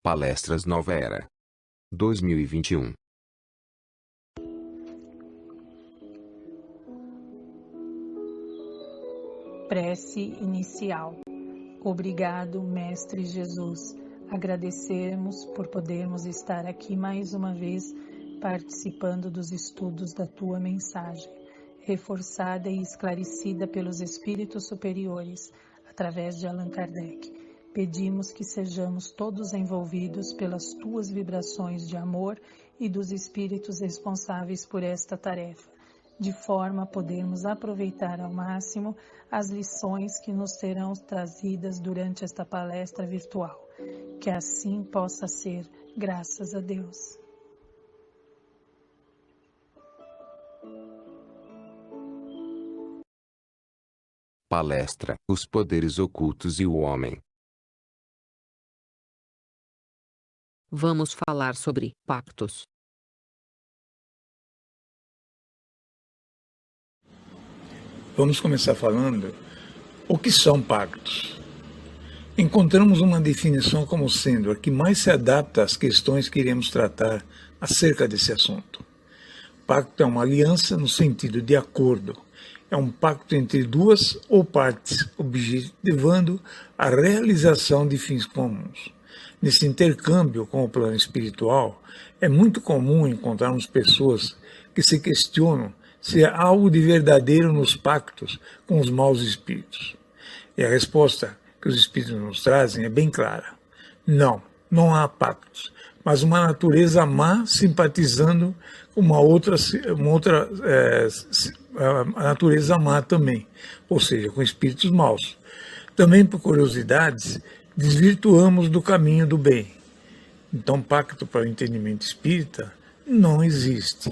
Palestras Nova Era 2021. Prece inicial. Obrigado, Mestre Jesus. Agradecemos por podermos estar aqui mais uma vez participando dos estudos da Tua mensagem, reforçada e esclarecida pelos Espíritos Superiores, através de Allan Kardec. Pedimos que sejamos todos envolvidos pelas Tuas vibrações de amor e dos Espíritos responsáveis por esta tarefa, de forma a podermos aproveitar ao máximo as lições que nos serão trazidas durante esta palestra virtual. Que assim possa ser, graças a Deus. Palestra: Os Poderes Ocultos e o Homem. Vamos falar sobre pactos. Vamos começar falando o que são pactos. Encontramos uma definição como sendo a que mais se adapta às questões que iremos tratar acerca desse assunto. Pacto é uma aliança no sentido de acordo. É um pacto entre duas ou partes, objetivando a realização de fins comuns. Nesse intercâmbio com o plano espiritual, é muito comum encontrarmos pessoas que se questionam se há algo de verdadeiro nos pactos com os maus espíritos. E a resposta que os espíritos nos trazem é bem clara. Não há pactos, mas uma natureza má simpatizando com uma outra natureza má também, ou seja, com espíritos maus. Também por curiosidades, desvirtuamos do caminho do bem. Então, pacto para o entendimento espírita não existe.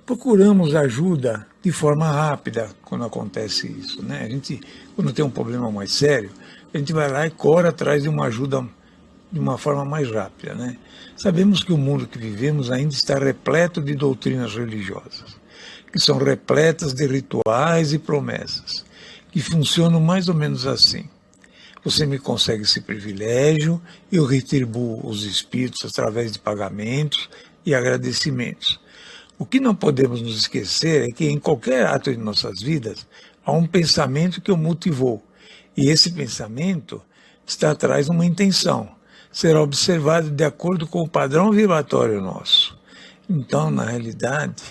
Procuramos ajuda de forma rápida quando acontece isso, né? A gente, quando tem um problema mais sério, a gente vai lá e corre atrás de uma ajuda de uma forma mais rápida, né? Sabemos que o mundo que vivemos ainda está repleto de doutrinas religiosas, que são repletas de rituais e promessas, que funcionam mais ou menos assim. Você me consegue esse privilégio e eu retribuo os espíritos através de pagamentos e agradecimentos. O que não podemos nos esquecer é que em qualquer ato de nossas vidas há um pensamento que o motivou, e esse pensamento está atrás de uma intenção, será observado de acordo com o padrão vibratório nosso. Então, na realidade,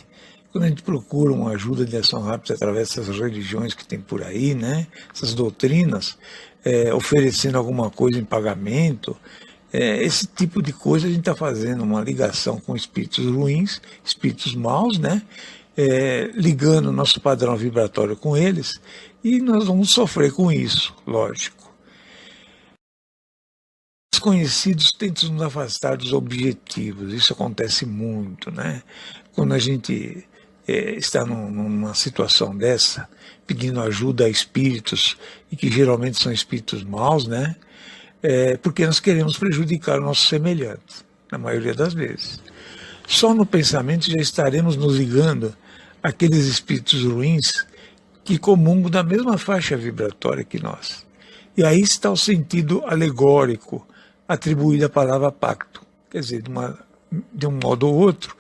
quando a gente procura uma ajuda de ação rápida através dessas religiões que tem por aí, né, essas doutrinas, oferecendo alguma coisa em pagamento, esse tipo de coisa a gente está fazendo uma ligação com espíritos ruins, espíritos maus, né, ligando o nosso padrão vibratório com eles, e nós vamos sofrer com isso, lógico. Os desconhecidos tentam nos afastar dos objetivos, isso acontece muito, né? Quando a gente está numa situação dessa, pedindo ajuda a espíritos, e que geralmente são espíritos maus, né? Porque nós queremos prejudicar o nosso semelhante, na maioria das vezes. Só no pensamento já estaremos nos ligando àqueles espíritos ruins que comungam da mesma faixa vibratória que nós. E aí está o sentido alegórico atribuído à palavra pacto. Quer dizer, de um modo ou outro,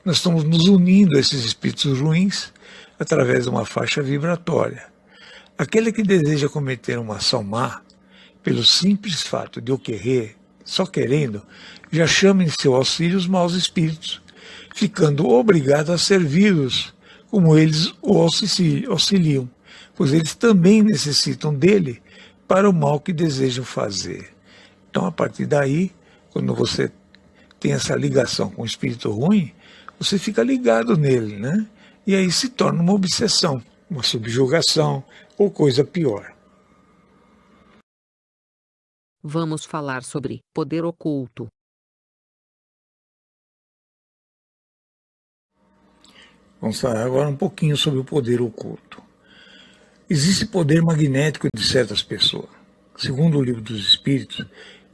nós estamos nos unindo a esses espíritos ruins através de uma faixa vibratória. Aquele que deseja cometer uma ação má, pelo simples fato de o querer, só querendo, já chama em seu auxílio os maus espíritos, ficando obrigado a servi-los, como eles o auxiliam, pois eles também necessitam dele para o mal que desejam fazer. Então, a partir daí, quando você tem essa ligação com o espírito ruim, você fica ligado nele, né? E aí se torna uma obsessão, uma subjugação ou coisa pior. Vamos falar sobre poder oculto. Vamos falar agora um pouquinho sobre o poder oculto. Existe poder magnético de certas pessoas. Segundo o Livro dos Espíritos,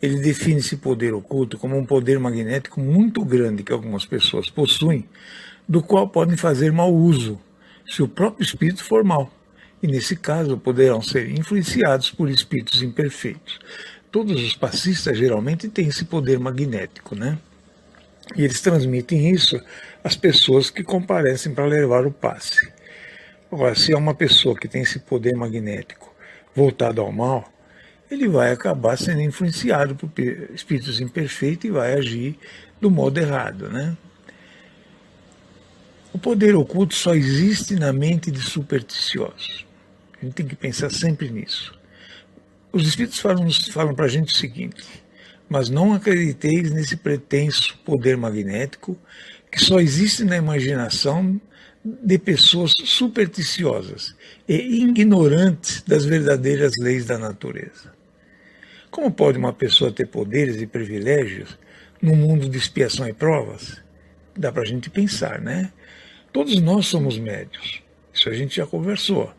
ele define esse poder oculto como um poder magnético muito grande que algumas pessoas possuem, do qual podem fazer mau uso, se o próprio espírito for mau. E nesse caso poderão ser influenciados por espíritos imperfeitos. todos os passistas geralmente têm esse poder magnético, né? E eles transmitem isso às pessoas que comparecem para levar o passe. Agora, se é uma pessoa que tem esse poder magnético voltado ao mal, ele vai acabar sendo influenciado por espíritos imperfeitos e vai agir do modo errado, né? O poder oculto só existe na mente de supersticiosos. A gente tem que pensar sempre nisso. Os espíritos falam para a gente o seguinte: mas não acrediteis nesse pretenso poder magnético que só existe na imaginação de pessoas supersticiosas e ignorantes das verdadeiras leis da natureza. Como pode uma pessoa ter poderes e privilégios num mundo de expiação e provas? Dá para a gente pensar, né? Todos nós somos médios, isso a gente já conversou.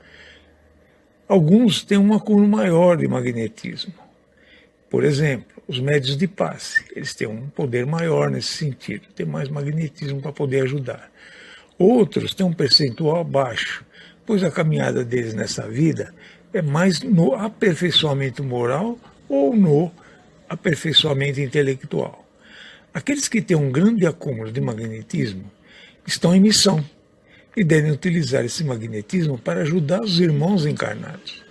Alguns têm um acúmulo maior de magnetismo. Por exemplo, os médios de passe, eles têm um poder maior nesse sentido, têm mais magnetismo para poder ajudar. Outros têm um percentual baixo, pois a caminhada deles nessa vida é mais no aperfeiçoamento moral ou no aperfeiçoamento intelectual. Aqueles que têm um grande acúmulo de magnetismo estão em missão e devem utilizar esse magnetismo para ajudar os irmãos encarnados.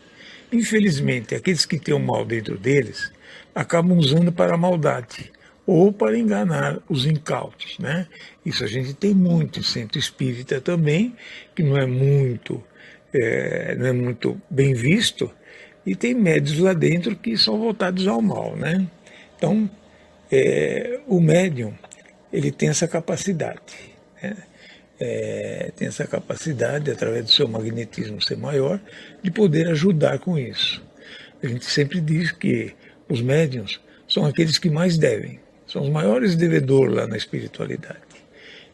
Infelizmente, aqueles que têm o mal dentro deles acabam usando para a maldade ou para enganar os incautos, né? Isso a gente tem muito em centro espírita também, que não é muito bem visto, e tem médios lá dentro que são voltados ao mal, né? Então, o médium, ele tem essa capacidade, né? Tem essa capacidade, através do seu magnetismo ser maior, de poder ajudar com isso. A gente sempre diz que os médiuns são aqueles que mais devem, são os maiores devedores lá na espiritualidade.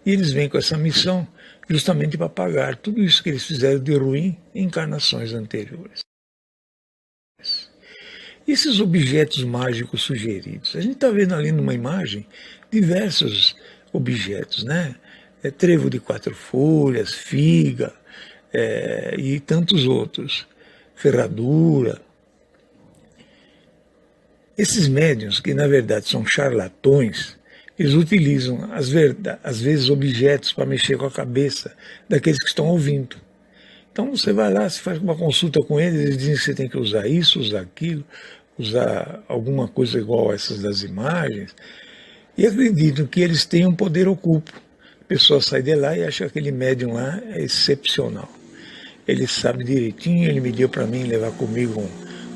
E eles vêm com essa missão justamente para pagar tudo isso que eles fizeram de ruim em encarnações anteriores. Esses objetos mágicos sugeridos, a gente está vendo ali numa imagem diversos objetos, né? Trevo de 4 folhas, figa e tantos outros, ferradura. Esses médiuns, que na verdade são charlatões, eles utilizam às vezes objetos para mexer com a cabeça daqueles que estão ouvindo. Então você vai lá, você faz uma consulta com eles, eles dizem que você tem que usar isso, usar aquilo, usar alguma coisa igual a essas das imagens, e acreditam que eles têm um poder oculto. A pessoa sai de lá e acha que aquele médium lá é excepcional. Ele sabe direitinho, ele me deu para mim levar comigo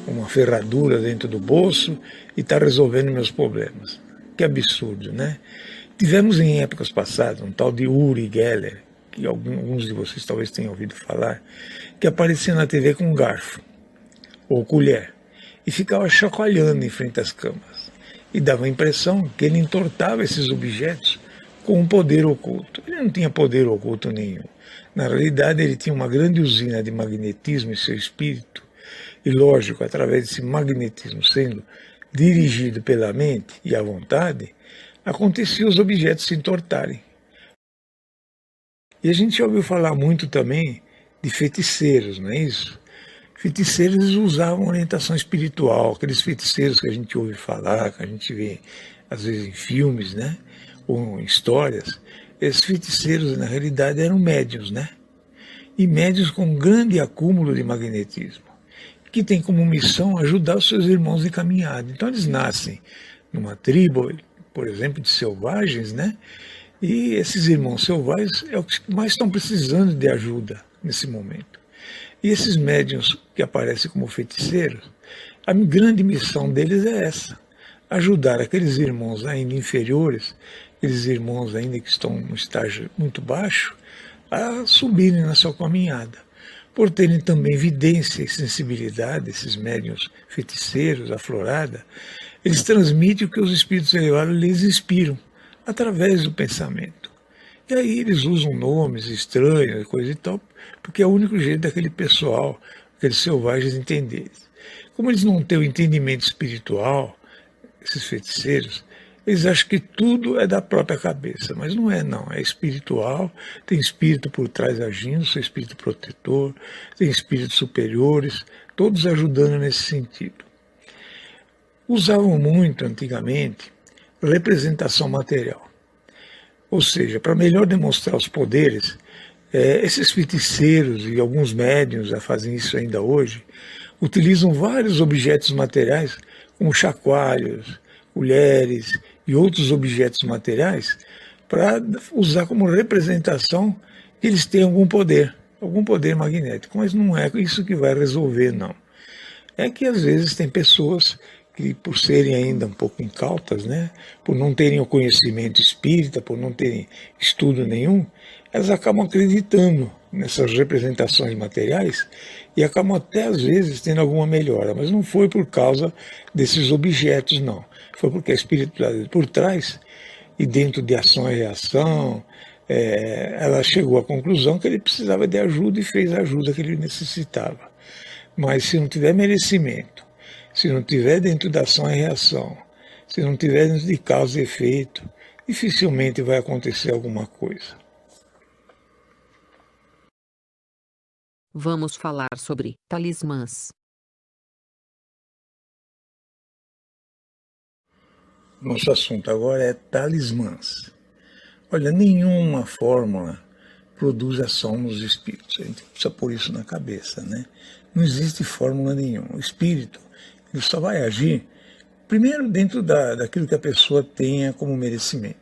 uma ferradura dentro do bolso e está resolvendo meus problemas. Que absurdo, né? Tivemos em épocas passadas um tal de Uri Geller, que alguns de vocês talvez tenham ouvido falar, que aparecia na TV com um garfo ou colher e ficava chacoalhando em frente às camas. E dava a impressão que ele entortava esses objetos com um poder oculto. Ele não tinha poder oculto nenhum. Na realidade, ele tinha uma grande usina de magnetismo em seu espírito, e lógico, através desse magnetismo sendo dirigido pela mente e à vontade, acontecia os objetos se entortarem. E a gente já ouviu falar muito também de feiticeiros, não é isso? Feiticeiros usavam orientação espiritual, aqueles feiticeiros que a gente ouve falar, que a gente vê às vezes em filmes, né? Ou em histórias. Esses feiticeiros, na realidade, eram médiuns, né? E médiuns com um grande acúmulo de magnetismo, que tem como missão ajudar os seus irmãos em caminhada. Então eles nascem numa tribo, por exemplo, de selvagens, né? E esses irmãos selvagens é o que mais estão precisando de ajuda nesse momento. E esses médiuns que aparecem como feiticeiros, a grande missão deles é essa: ajudar aqueles irmãos ainda inferiores, aqueles irmãos ainda que estão num estágio muito baixo, a subirem na sua caminhada. Por terem também evidência e sensibilidade, esses médiuns feiticeiros, aflorada, eles transmitem o que os espíritos elevados lhes inspiram, através do pensamento. E aí eles usam nomes estranhos, coisa e tal, porque é o único jeito daquele pessoal, aqueles selvagens, entenderem. Como eles não têm o entendimento espiritual, esses feiticeiros, eles acham que tudo é da própria cabeça, mas não é não, é espiritual, tem espírito por trás agindo, seu espírito protetor, tem espíritos superiores, todos ajudando nesse sentido. usavam muito antigamente representação material. Ou seja, para melhor demonstrar os poderes, esses feiticeiros e alguns médiuns já fazem isso ainda hoje, utilizam vários objetos materiais, como chacoalhos, colheres e outros objetos materiais, para usar como representação que eles têm algum poder magnético. Mas não é isso que vai resolver, não. É que às vezes tem pessoas que, por serem ainda um pouco incautas, né, por não terem o conhecimento espírita, por não terem estudo nenhum, elas acabam acreditando nessas representações materiais e acabam até às vezes tendo alguma melhora, mas não foi por causa desses objetos, não. Foi porque a espiritualidade por trás e dentro de ação e reação, ela chegou à conclusão que ele precisava de ajuda e fez a ajuda que ele necessitava. Mas se não tiver merecimento, se não tiver dentro da ação e reação, se não tiver dentro de causa e efeito, dificilmente vai acontecer alguma coisa. Vamos falar sobre talismãs. Nosso assunto agora é talismãs. Olha, nenhuma fórmula produz ação nos espíritos. A gente precisa pôr isso na cabeça, né? Não existe fórmula nenhuma. O espírito, ele só vai agir, primeiro, dentro daquilo que a pessoa tenha como merecimento.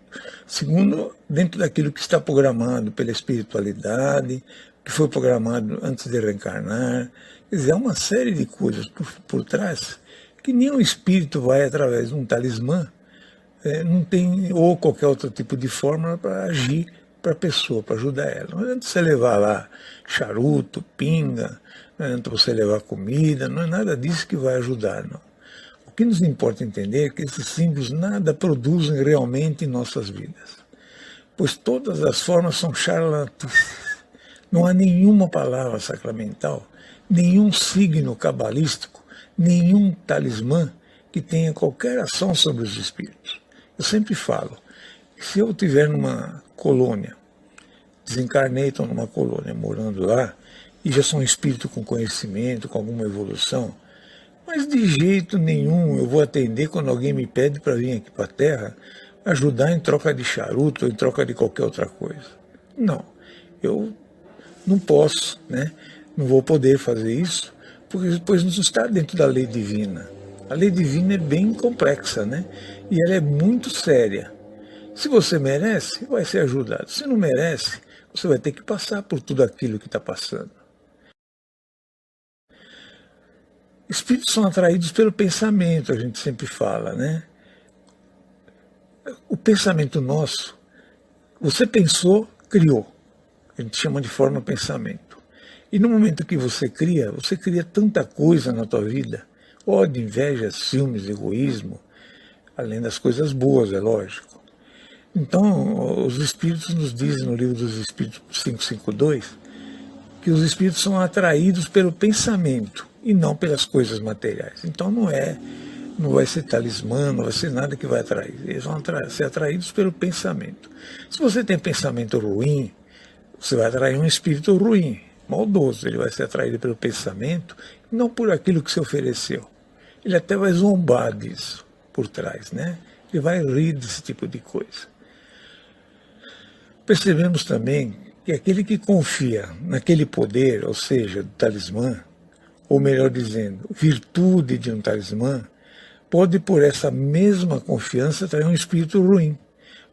Segundo, dentro daquilo que está programado pela espiritualidade, que foi programado antes de reencarnar. Quer dizer, há uma série de coisas por trás que nenhum espírito vai através de um talismã, não tem, ou qualquer outro tipo de fórmula para agir para a pessoa, para ajudar ela. Não adianta você levar lá charuto, pinga, não adianta você levar comida, não é nada disso que vai ajudar, não. O que nos importa entender é que esses símbolos nada produzem realmente em nossas vidas, pois todas as formas são charlatãs. Não há nenhuma palavra sacramental, nenhum signo cabalístico, nenhum talismã que tenha qualquer ação sobre os espíritos. Eu sempre falo, se eu estiver numa colônia, desencarnei, estou numa colônia, morando lá, e já sou um espírito com conhecimento, com alguma evolução, mas de jeito nenhum eu vou atender quando alguém me pede para vir aqui para a Terra ajudar em troca de charuto ou em troca de qualquer outra coisa. Não, eu não posso, né? Não vou poder fazer isso, porque depois não está dentro da lei divina. A lei divina é bem complexa, né? E ela é muito séria. Se você merece, vai ser ajudado. Se não merece, você vai ter que passar por tudo aquilo que está passando. Espíritos são atraídos pelo pensamento, a gente sempre fala, né? O pensamento nosso, você pensou, criou. A gente chama de forma pensamento. E no momento que você cria tanta coisa na tua vida, ódio, inveja, ciúmes, egoísmo, além das coisas boas, é lógico. Então, os Espíritos nos dizem no livro dos Espíritos 552, que os Espíritos são atraídos pelo pensamento e não pelas coisas materiais. Então não vai ser talismã, não vai ser nada que vai atrair. Eles vão ser atraídos pelo pensamento. Se você tem pensamento ruim, você vai atrair um espírito ruim, maldoso. Ele vai ser atraído pelo pensamento, não por aquilo que se ofereceu. Ele até vai zombar disso por trás, né? Ele vai rir desse tipo de coisa. Percebemos também que aquele que confia naquele poder, ou seja, do talismã, ou melhor dizendo, virtude de um talismã, pode por essa mesma confiança atrair um espírito ruim,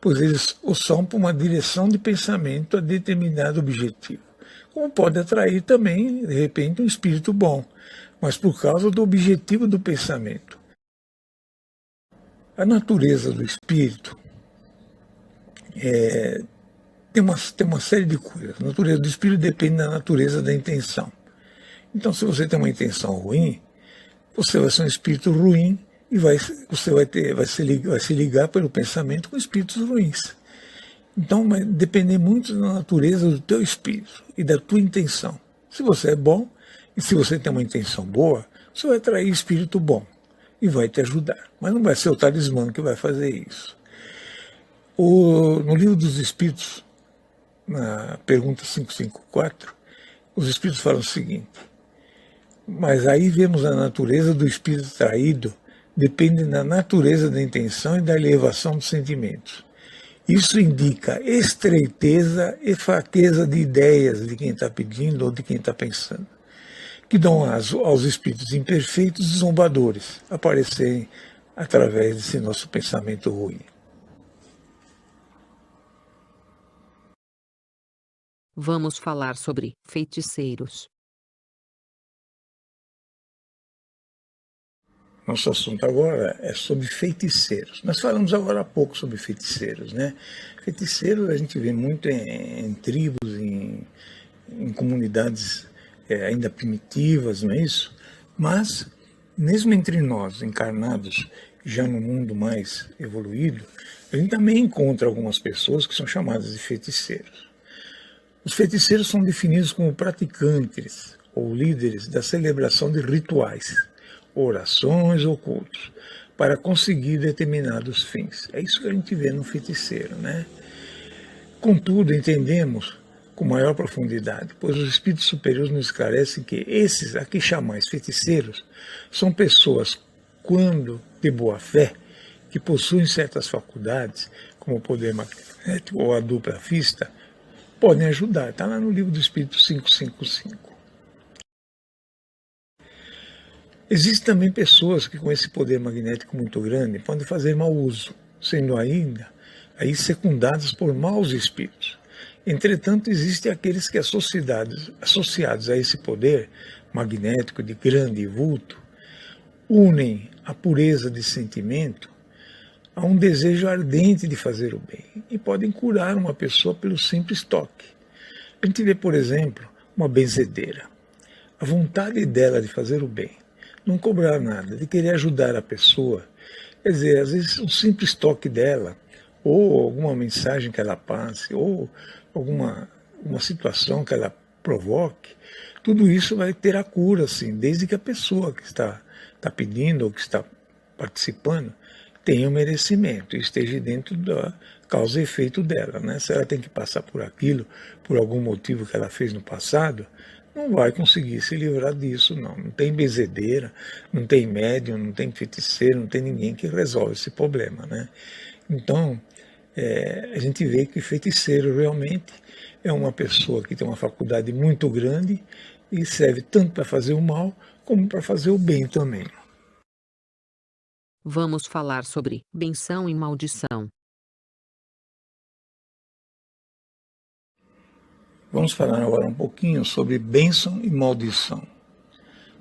pois eles o são por uma direção de pensamento a determinado objetivo. Como pode atrair também, de repente, um espírito bom, mas por causa do objetivo do pensamento. A natureza do espírito tem uma série de coisas. A natureza do espírito depende da natureza da intenção. Então, se você tem uma intenção ruim, você vai ser um espírito ruim e você vai se ligar pelo pensamento com espíritos ruins. Então, vai depender muito da natureza do teu espírito e da tua intenção. Se você é bom e se você tem uma intenção boa, você vai atrair espírito bom e vai te ajudar. Mas não vai ser o talismã que vai fazer isso. No livro dos Espíritos, na pergunta 554, os Espíritos falam o seguinte: mas aí vemos a natureza do espírito atraído dependem da natureza da intenção e da elevação dos sentimentos. Isso indica estreiteza e fraqueza de ideias de quem está pedindo ou de quem está pensando, que dão aos espíritos imperfeitos e zombadores aparecerem através desse nosso pensamento ruim. Vamos falar sobre feiticeiros. Nosso assunto agora é sobre feiticeiros. Nós falamos agora há pouco sobre feiticeiros, né? Feiticeiros a gente vê muito em tribos, em comunidades ainda primitivas, não é isso? Mas, mesmo entre nós, encarnados, já no mundo mais evoluído, a gente também encontra algumas pessoas que são chamadas de feiticeiros. Os feiticeiros são definidos como praticantes ou líderes da celebração de rituais, orações ou cultos, para conseguir determinados fins. É isso que a gente vê no feiticeiro, né? Contudo, entendemos com maior profundidade, pois os espíritos superiores nos esclarecem que esses, aqui chamais feiticeiros, são pessoas, quando de boa fé, que possuem certas faculdades, como o poder magnético ou a dupla vista, podem ajudar. Está lá no livro do Espírito 555. Existem também pessoas que com esse poder magnético muito grande podem fazer mau uso, sendo ainda aí secundadas por maus espíritos. Entretanto, existem aqueles que associados a esse poder magnético de grande vulto, unem a pureza de sentimento a um desejo ardente de fazer o bem e podem curar uma pessoa pelo simples toque. A gente vê, por exemplo, uma benzedeira. A vontade dela de fazer o bem, não cobrar nada, de querer ajudar a pessoa. Quer dizer, às vezes um simples toque dela, ou alguma mensagem que ela passe, ou alguma situação que ela provoque, tudo isso vai ter a cura, assim, desde que a pessoa que está pedindo ou que está participando tenha o merecimento e esteja dentro da causa e efeito dela, né? Se ela tem que passar por aquilo, por algum motivo que ela fez no passado, não vai conseguir se livrar disso, não. Não tem benzedeira, não tem médium, não tem feiticeiro, não tem ninguém que resolve esse problema, né? Então, a gente vê que feiticeiro realmente é uma pessoa que tem uma faculdade muito grande e serve tanto para fazer o mal como para fazer o bem também. Vamos falar sobre benção e maldição. Vamos falar agora um pouquinho sobre bênção e maldição.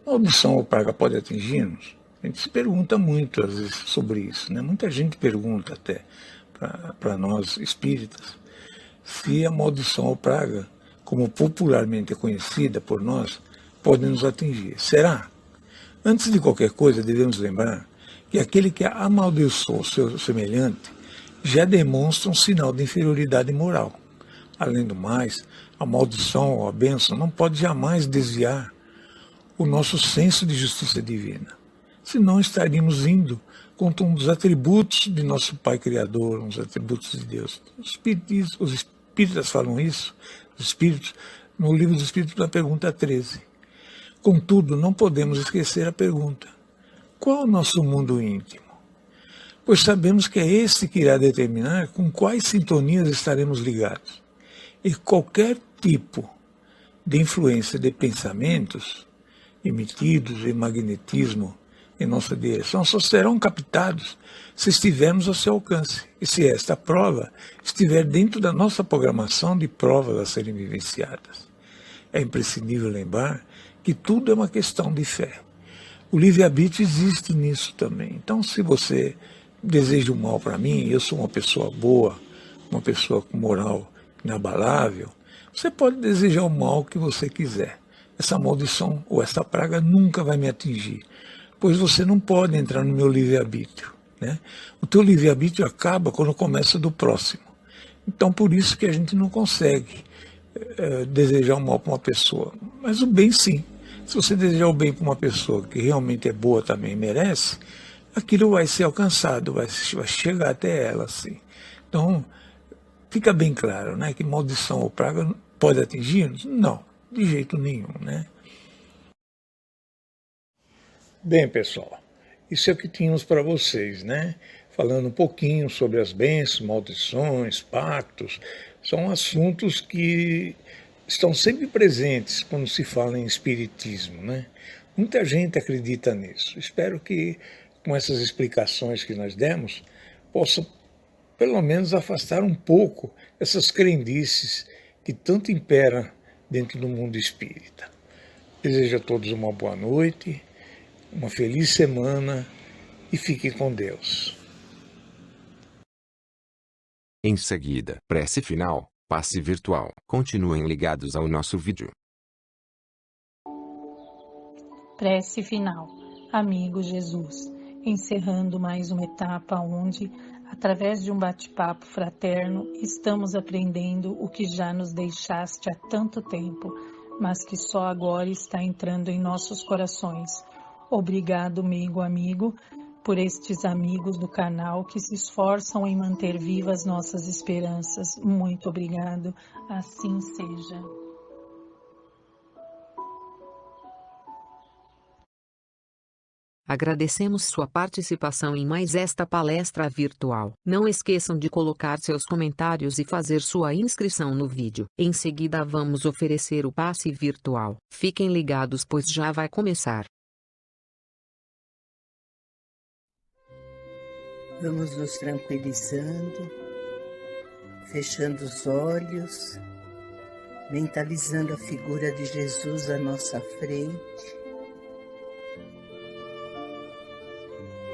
Maldição ou praga pode atingir-nos? A gente se pergunta muito às vezes sobre isso, né? Muita gente pergunta até para nós espíritas se a maldição ou praga, como popularmente é conhecida por nós, pode nos atingir. Será? Antes de qualquer coisa, devemos lembrar que aquele que amaldiçoou o seu semelhante já demonstra um sinal de inferioridade moral. Além do mais, a maldição ou a bênção não pode jamais desviar o nosso senso de justiça divina. Senão estaríamos indo contra um dos atributos de nosso Pai Criador, uns atributos de Deus. Os espíritas falam isso, os espíritos, no livro dos Espíritos, na pergunta 13. Contudo, não podemos esquecer a pergunta: qual o nosso mundo íntimo? Pois sabemos que é esse que irá determinar com quais sintonias estaremos ligados. E qualquer tipo de influência de pensamentos emitidos em magnetismo em nossa direção só serão captados se estivermos ao seu alcance e se esta prova estiver dentro da nossa programação de provas a serem vivenciadas. É imprescindível lembrar que tudo é uma questão de fé. O livre-arbítrio existe nisso também. Então, se você deseja o mal para mim, eu sou uma pessoa boa, uma pessoa com moral inabalável, você pode desejar o mal que você quiser. Essa maldição ou essa praga nunca vai me atingir, pois você não pode entrar no meu livre-arbítrio, né? O teu livre-arbítrio acaba quando começa do próximo. Então, por isso que a gente não consegue desejar o mal para uma pessoa. Mas o bem, sim. Se você desejar o bem para uma pessoa que realmente é boa também, merece, aquilo vai ser alcançado, vai chegar até ela, sim. Então, fica bem claro, né, que maldição ou praga pode atingir-nos? Não, de jeito nenhum, né? Bem, pessoal, Isso é o que tínhamos para vocês, né? Falando um pouquinho sobre as bênçãos, maldições, pactos. São assuntos que estão sempre presentes quando se fala em espiritismo, né? Muita gente acredita nisso. Espero que com essas explicações que nós demos, possa pelo menos afastar um pouco essas crendices que tanto imperam dentro do mundo espírita. Desejo a todos uma boa noite, uma feliz semana e fiquem com Deus. Em seguida, prece final, passe virtual. Continuem ligados ao nosso vídeo. Prece final. Amigo Jesus, encerrando mais uma etapa onde, através de um bate-papo fraterno, estamos aprendendo o que já nos deixaste há tanto tempo, mas que só agora está entrando em nossos corações. Obrigado, amigo, por estes amigos do canal que se esforçam em manter vivas nossas esperanças. Muito obrigado. Assim seja. Agradecemos sua participação em mais esta palestra virtual. Não esqueçam de colocar seus comentários e fazer sua inscrição no vídeo. Em seguida vamos oferecer o passe virtual. Fiquem ligados pois já vai começar. Vamos nos tranquilizando, fechando os olhos, mentalizando a figura de Jesus à nossa frente,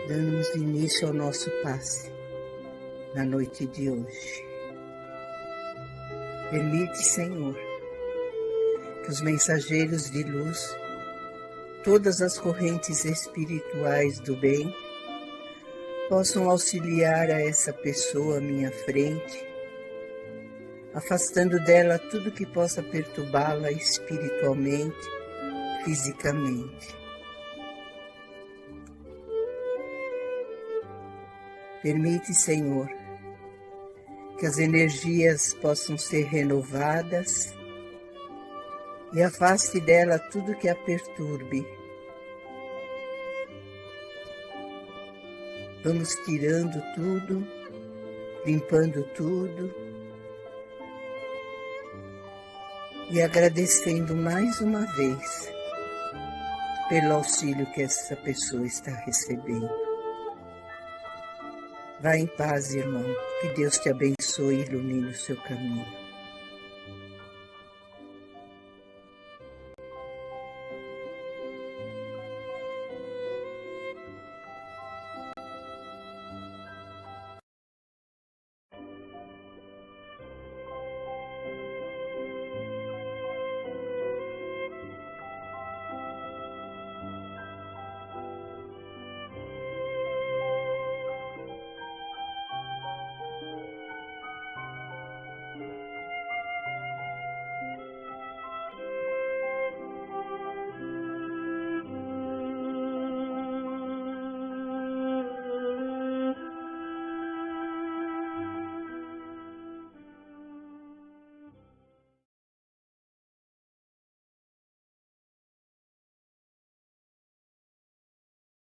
dando início ao nosso passe na noite de hoje. Permite, Senhor, que os mensageiros de luz, todas as correntes espirituais do bem, possam auxiliar a essa pessoa à minha frente, afastando dela tudo que possa perturbá-la espiritualmente, fisicamente. Permite, Senhor, que as energias possam ser renovadas e afaste dela tudo que a perturbe. Vamos tirando tudo, limpando tudo e agradecendo mais uma vez pelo auxílio que essa pessoa está recebendo. Vá em paz, irmão. Que Deus te abençoe e ilumine o seu caminho.